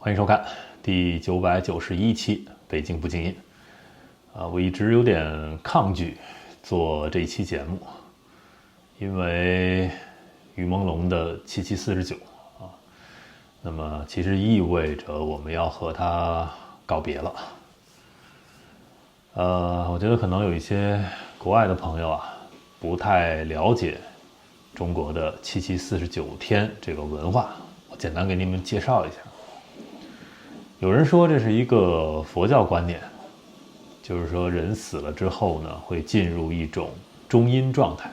欢迎收看第991期北京不静音。我一直有点抗拒做这一期节目，因为于朦胧的7749那么其实意味着我们要和他告别了。我觉得可能有一些国外的朋友不太了解中国的7749天这个文化，我简单给你们介绍一下。有人说这是一个佛教观念，就是说人死了之后呢，会进入一种中阴状态。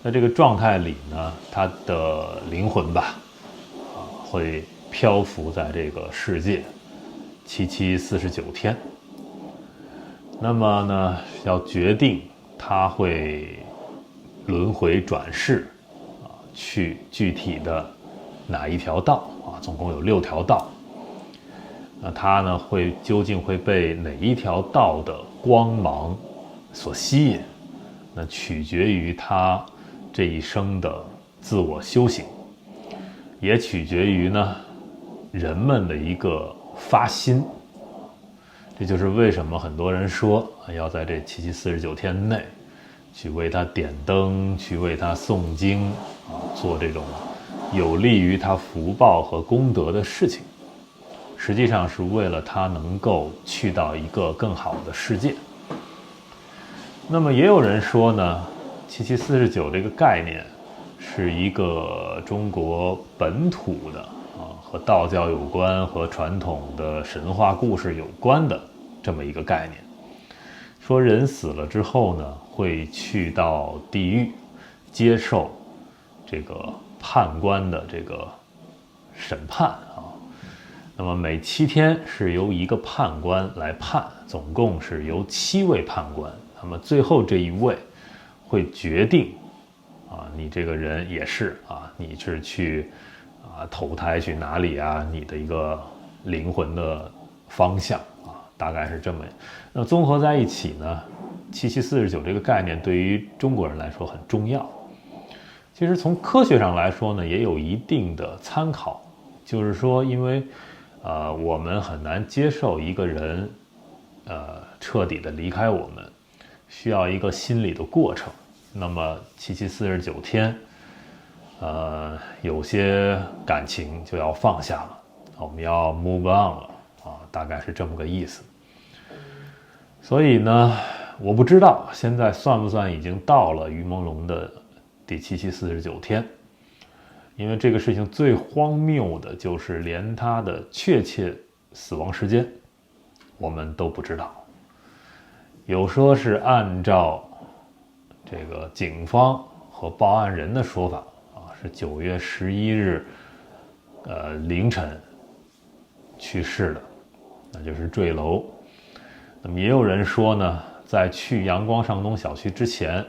在这个状态里呢，他的灵魂会漂浮在这个世界7749天。那么呢，要决定他会轮回转世去具体的哪一条道总共有6条道。那他呢究竟会被哪一条道的光芒所吸引？那取决于他这一生的自我修行，也取决于呢人们的一个发心。这就是为什么很多人说要在这7749天内去为他点灯，去为他诵经做这种有利于他福报和功德的事情，实际上是为了他能够去到一个更好的世界。那么也有人说呢，7749这个概念是一个中国本土的和道教有关和传统的神话故事有关的这么一个概念，说人死了之后呢，会去到地狱接受这个判官的这个审判那么每7天是由一个判官来判，总共是由7位判官。那么最后这一位会决定你这个人也是你是去投胎去哪里你的一个灵魂的方向大概是这么。那综合在一起呢，7749这个概念对于中国人来说很重要。其实从科学上来说呢，也有一定的参考，就是说因为我们很难接受一个人彻底的离开我们，需要一个心理的过程。那么7749天有些感情就要放下了，我们要 move on 了大概是这么个意思。所以呢，我不知道现在算不算已经到了于朦胧的第7749天，因为这个事情最荒谬的就是连他的确切死亡时间我们都不知道。有说是按照这个警方和报案人的说法是9月11日凌晨去世的，那就是坠楼。那么也有人说呢，在去阳光上东小区之前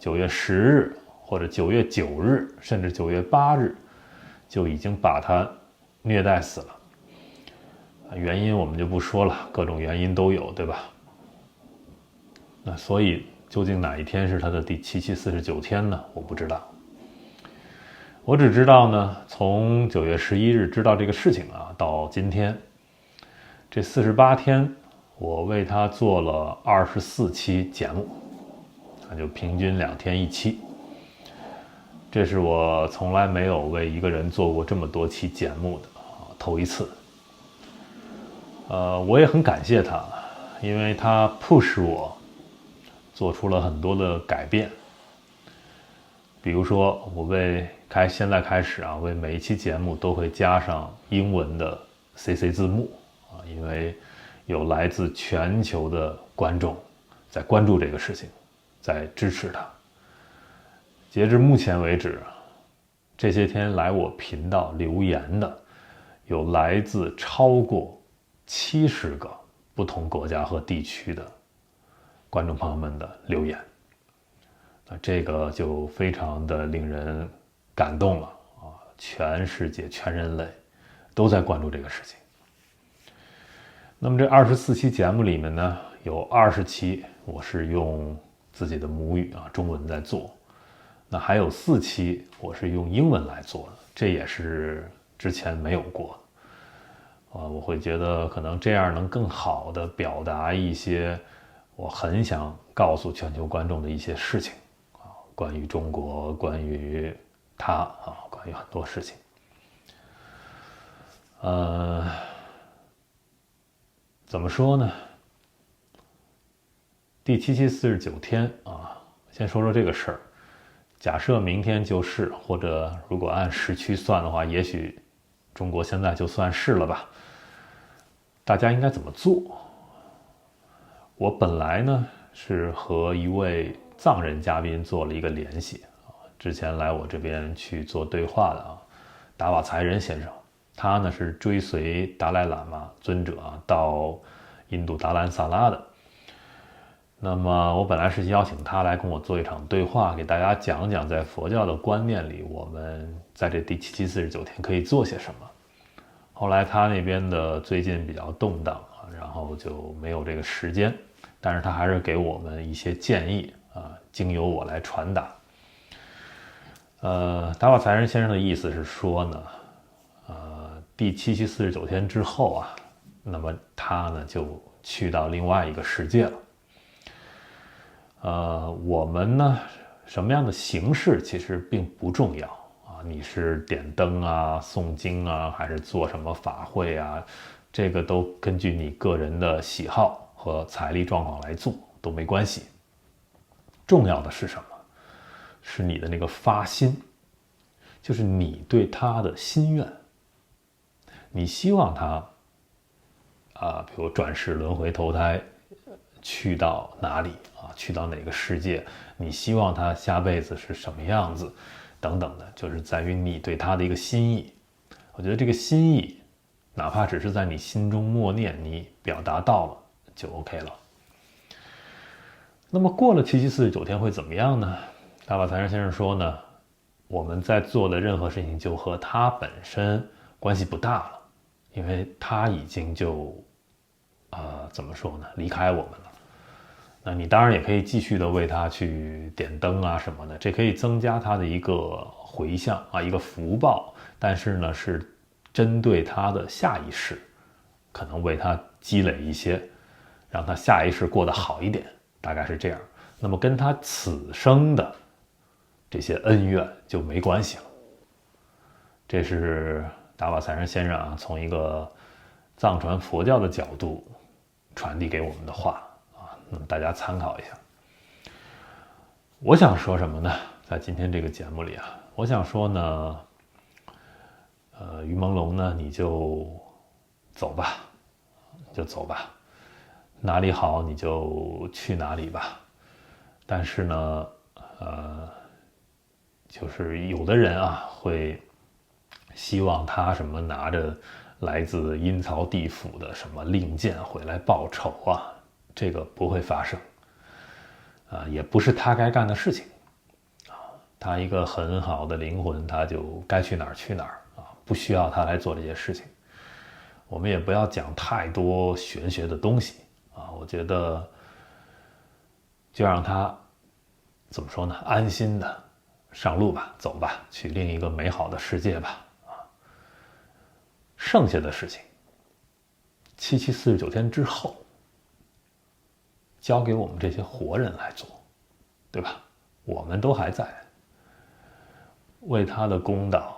9月10日或者9月9日甚至9月8日就已经把他虐待死了。原因我们就不说了，各种原因都有，对吧？那所以究竟哪一天是他的第7749天呢？我不知道。我只知道呢，从9月11日知道这个事情到今天这48天，我为他做了24期节目，那就平均2天1期。这是我从来没有为一个人做过这么多期节目的头一次。我也很感谢他，因为他 push 我做出了很多的改变。比如说我现在开始为每一期节目都会加上英文的 CC 字幕因为有来自全球的观众在关注这个事情，在支持他。截至目前为止，这些天来我频道留言的有来自超过70个不同国家和地区的观众朋友们的留言。那这个就非常的令人感动了全世界全人类都在关注这个事情。那么这24期节目里面呢，有20期我是用自己的母语中文在做，那还有4期我是用英文来做的，这也是之前没有过的。我会觉得可能这样能更好的表达一些我很想告诉全球观众的一些事情关于中国，关于他关于很多事情。怎么说呢？第7749天先说说这个事儿。假设明天就是，或者如果按时区算的话，也许中国现在就算是了吧。大家应该怎么做？我本来呢是和一位藏人嘉宾做了一个联系之前来我这边去做对话的达瓦才仁先生，他呢是追随达赖喇嘛尊者到印度达兰萨拉的。那么我本来是邀请他来跟我做一场对话，给大家讲讲在佛教的观念里，我们在这第7749天可以做些什么。后来他那边的最近比较动荡然后就没有这个时间，但是他还是给我们一些建议经由我来传达。达瓦才仁先生的意思是说呢，第7749天之后那么他呢就去到另外一个世界了。我们呢什么样的形式其实并不重要你是点灯诵经还是做什么法会这个都根据你个人的喜好和财力状况来做都没关系。重要的是什么？是你的那个发心，就是你对他的心愿。你希望他比如转世轮回投胎去到哪里去到哪个世界，你希望他下辈子是什么样子等等的，就是在于你对他的一个心意。我觉得这个心意哪怕只是在你心中默念，你表达到了就 OK 了。那么过了7749天会怎么样呢？达瓦才仁先生说呢，我们在做的任何事情就和他本身关系不大了，因为他已经就怎么说呢，离开我们了。那你当然也可以继续的为他去点灯什么的，这可以增加他的一个回向一个福报，但是呢是针对他的下一世，可能为他积累一些，让他下一世过得好一点，大概是这样。那么跟他此生的这些恩怨就没关系了。这是达瓦才仁先生从一个藏传佛教的角度传递给我们的话那么大家参考一下。我想说什么呢？在今天这个节目里我想说呢，于朦胧呢，你就走吧，哪里好你就去哪里吧。但是呢，就是有的人会希望他什么拿着来自阴曹地府的什么令箭回来报仇这个不会发生也不是他该干的事情他一个很好的灵魂，他就该去哪儿去哪儿不需要他来做这些事情。我们也不要讲太多玄学的东西我觉得就让他怎么说呢，安心的上路吧，走吧，去另一个美好的世界吧剩下的事情7749天之后交给我们这些活人来做，对吧？我们都还在，为他的公道，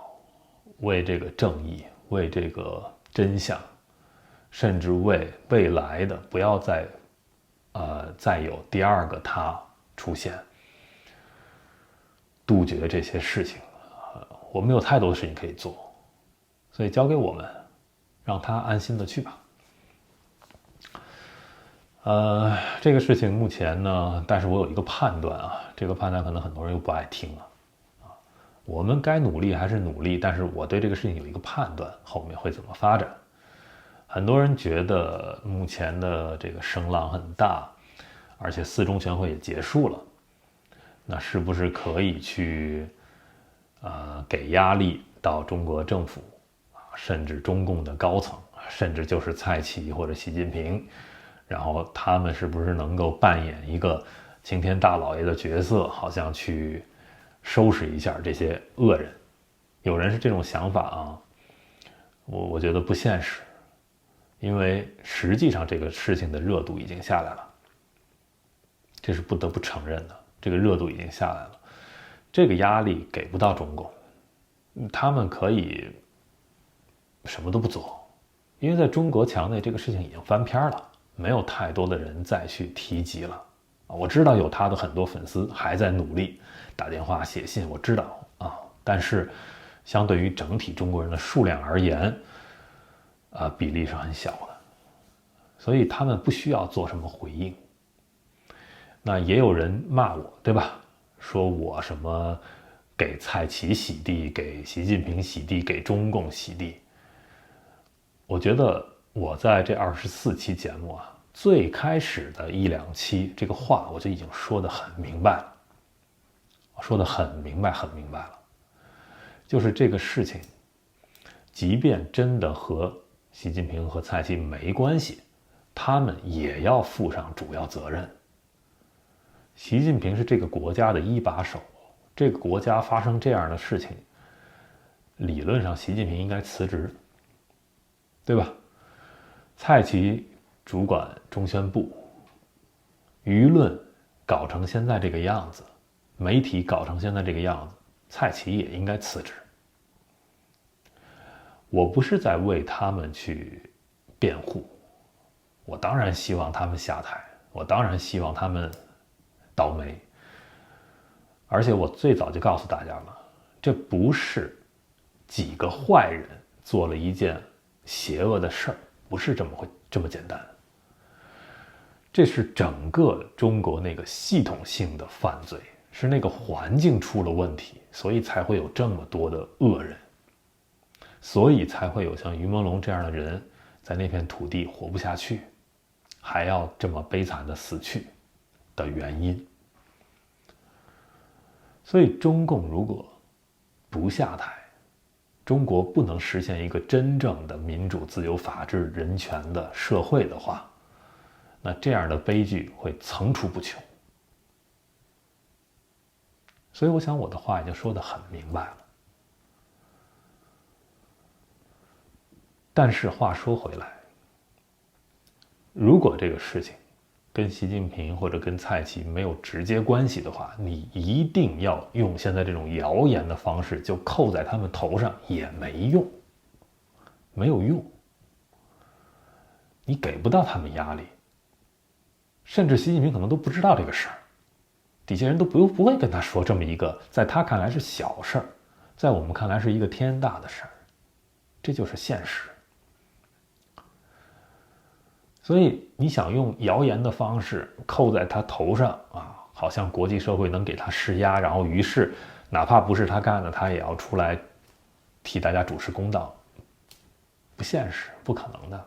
为这个正义，为这个真相，甚至为未来的不要再有第二个他出现，杜绝这些事情我们有太多的事情可以做，所以交给我们，让他安心的去吧。这个事情目前呢，但是我有一个判断这个判断可能很多人又不爱听了我们该努力还是努力，但是我对这个事情有一个判断，后面会怎么发展。很多人觉得目前的这个声浪很大，而且四中全会也结束了，那是不是可以去给压力到中国政府甚至中共的高层，甚至就是蔡奇或者习近平，然后他们是不是能够扮演一个青天大老爷的角色，好像去收拾一下这些恶人。有人是这种想法我觉得不现实因为实际上这个事情的热度已经下来了，这是不得不承认的，这个热度已经下来了，这个压力给不到中共，他们可以什么都不做，因为在中国墙内这个事情已经翻篇了，没有太多的人再去提及了。我知道有他的很多粉丝还在努力打电话写信，我知道啊，但是相对于整体中国人的数量而言，比例是很小的，所以他们不需要做什么回应。那也有人骂我，对吧？说我什么给蔡奇洗地，给习近平洗地，给中共洗地。我觉得我在这24期节目最开始的1、2期这个话我就已经说得很明白了，说得很明白了，就是这个事情，即便真的和习近平和蔡奇没关系，他们也要负上主要责任。习近平是这个国家的一把手，这个国家发生这样的事情，理论上习近平应该辞职，对吧？蔡奇主管中宣部，舆论搞成现在这个样子，媒体搞成现在这个样子，蔡奇也应该辞职。我不是在为他们去辩护，我当然希望他们下台，我当然希望他们倒霉。而且我最早就告诉大家了，这不是几个坏人做了一件邪恶的事儿，不是这么简单。这是整个中国那个系统性的犯罪，是那个环境出了问题，所以才会有这么多的恶人，所以才会有像于朦胧这样的人在那片土地活不下去，还要这么悲惨的死去的原因。所以中共如果不下台，中国不能实现一个真正的民主、自由、法治、人权的社会的话，那这样的悲剧会层出不穷。所以我想我的话已经说得很明白了。但是话说回来，如果这个事情跟习近平或者跟蔡奇没有直接关系的话，你一定要用现在这种谣言的方式就扣在他们头上也没用，没有用，你给不到他们压力，甚至习近平可能都不知道这个事儿，底下人都不会跟他说这么一个在他看来是小事儿，在我们看来是一个天大的事儿，这就是现实。所以你想用谣言的方式扣在他头上好像国际社会能给他施压，然后于是哪怕不是他干的，他也要出来替大家主持公道，不现实，不可能的。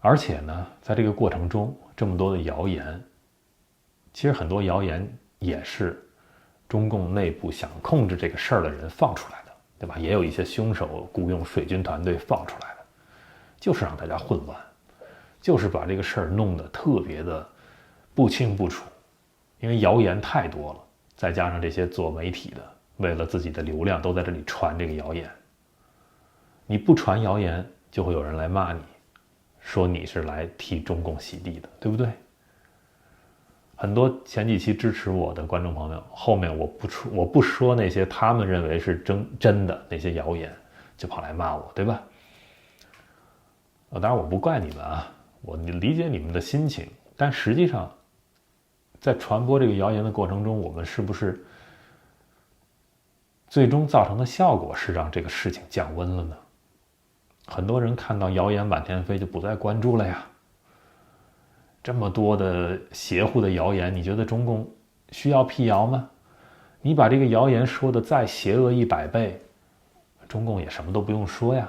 而且呢，在这个过程中，这么多的谣言，其实很多谣言也是中共内部想控制这个事儿的人放出来的，对吧？也有一些凶手雇佣水军团队放出来的，就是让大家混乱，就是把这个事儿弄得特别的不清不楚，因为谣言太多了，再加上这些做媒体的为了自己的流量都在这里传这个谣言，你不传谣言就会有人来骂你，说你是来替中共洗地的，对不对？很多前几期支持我的观众朋友，后面我不说那些他们认为是真的那些谣言，就跑来骂我，对吧？当然我不怪你们我理解你们的心情，但实际上在传播这个谣言的过程中，我们是不是最终造成的效果是让这个事情降温了呢？很多人看到谣言满天飞就不再关注了呀。这么多的邪乎的谣言，你觉得中共需要辟谣吗？你把这个谣言说的再邪恶100倍，中共也什么都不用说呀。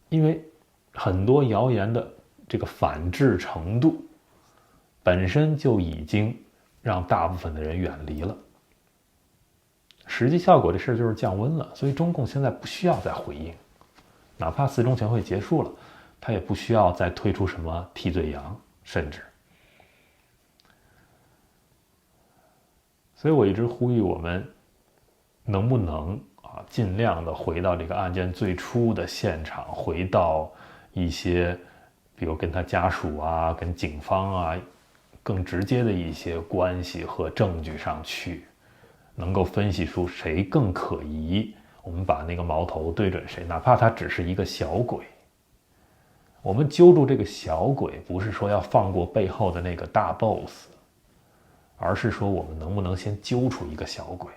因为很多谣言的这个反制程度本身就已经让大部分的人远离了，实际效果这事就是降温了，所以中共现在不需要再回应，哪怕4中全会结束了，他也不需要再推出什么替罪羊，甚至。所以我一直呼吁我们能不能尽量的回到这个案件最初的现场，回到一些比如跟他家属啊、跟警方啊更直接的一些关系和证据上去，能够分析出谁更可疑，我们把那个矛头对准谁，哪怕他只是一个小鬼。我们揪住这个小鬼，不是说要放过背后的那个大 boss， 而是说我们能不能先揪出一个小鬼。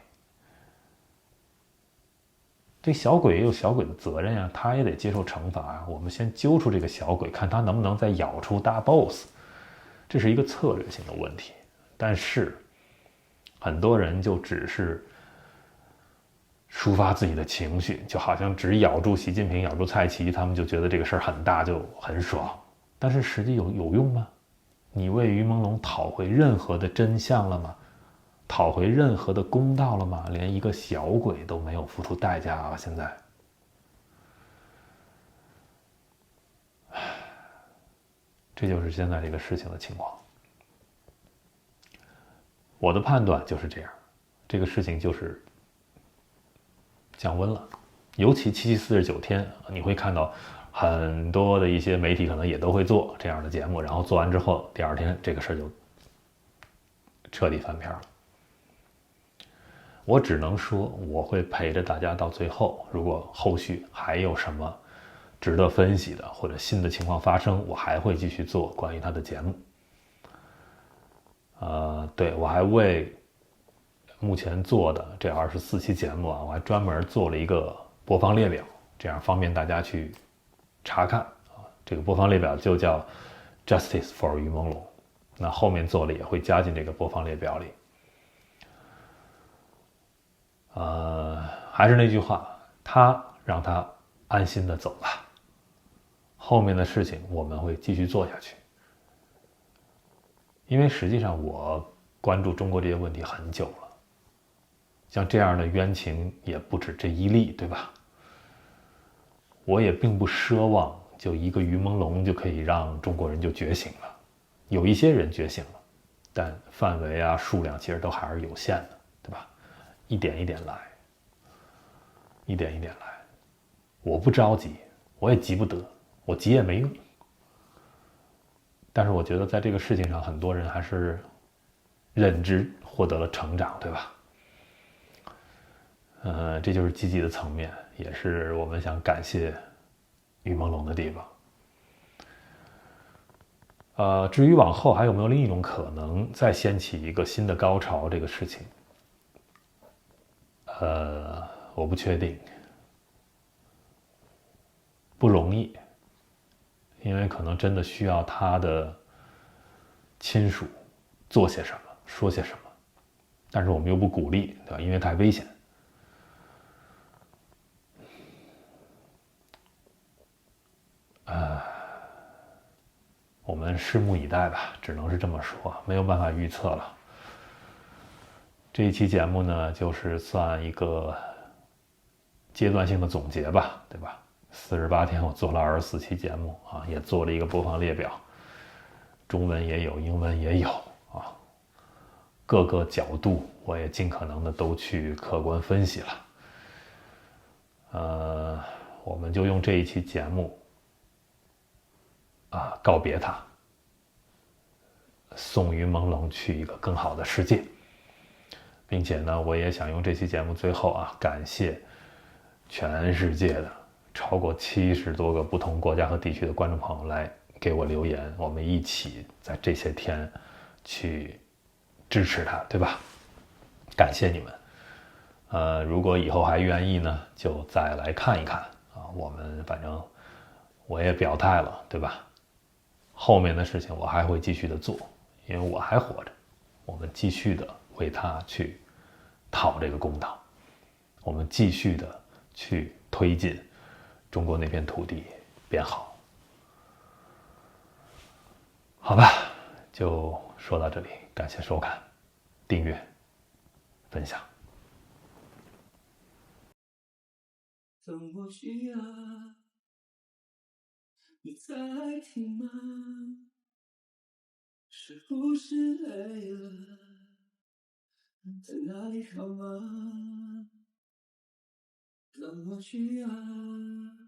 这小鬼也有小鬼的责任呀，他也得接受惩罚啊。我们先揪出这个小鬼，看他能不能再咬出大 boss， 这是一个策略性的问题。但是很多人就只是抒发自己的情绪，就好像只咬住习近平、咬住蔡奇，他们就觉得这个事儿很大，就很爽。但是实际有用吗？你为于朦胧讨回任何的真相了吗？讨回任何的公道了吗？连一个小鬼都没有付出代价啊！现在，这就是现在这个事情的情况。我的判断就是这样，这个事情就是降温了。尤其749天，你会看到很多的一些媒体可能也都会做这样的节目，然后做完之后，第二天这个事儿就彻底翻篇了。我只能说，我会陪着大家到最后。如果后续还有什么值得分析的，或者新的情况发生，我还会继续做关于他的节目。对，我还为目前做的这24期节目啊，我还专门做了一个播放列表，这样方便大家去查看啊。这个播放列表就叫 Justice for 于朦胧，那后面做了也会加进这个播放列表里。还是那句话，他让他安心的走吧。后面的事情我们会继续做下去，因为实际上我关注中国这些问题很久了，像这样的冤情也不止这一例，对吧？我也并不奢望就一个于朦胧就可以让中国人就觉醒了，有一些人觉醒了，但范围啊数量其实都还是有限的，对吧？一点一点来，一点一点来。我不着急，我也急不得，我急也没用。但是我觉得在这个事情上，很多人还是认知获得了成长，对吧？这就是积极的层面，也是我们想感谢于朦胧的地方。至于往后还有没有另一种可能再掀起一个新的高潮，这个事情，我不确定，不容易，因为可能真的需要他的亲属做些什么，说些什么，但是我们又不鼓励，对吧？因为太危险。我们拭目以待吧，只能是这么说，没有办法预测了。这一期节目呢，就是算一个阶段性的总结吧，对吧？48天我做了24期节目啊，也做了一个播放列表，中文也有，英文也有啊，各个角度我也尽可能的都去客观分析了。我们就用这一期节目告别他，送于朦胧去一个更好的世界。并且呢，我也想用这期节目最后感谢全世界的超过70多个不同国家和地区的观众朋友来给我留言，我们一起在这些天去支持他，对吧？感谢你们。如果以后还愿意呢，就再来看一看啊。我们反正我也表态了，对吧？后面的事情我还会继续的做，因为我还活着，我们继续的为他去讨这个公道，我们继续的去推进中国那片土地变好。好吧，就说到这里，感谢收看、订阅、分享。等我需要，你在听吗？是不是累了？在哪里好吗？怎么去爱？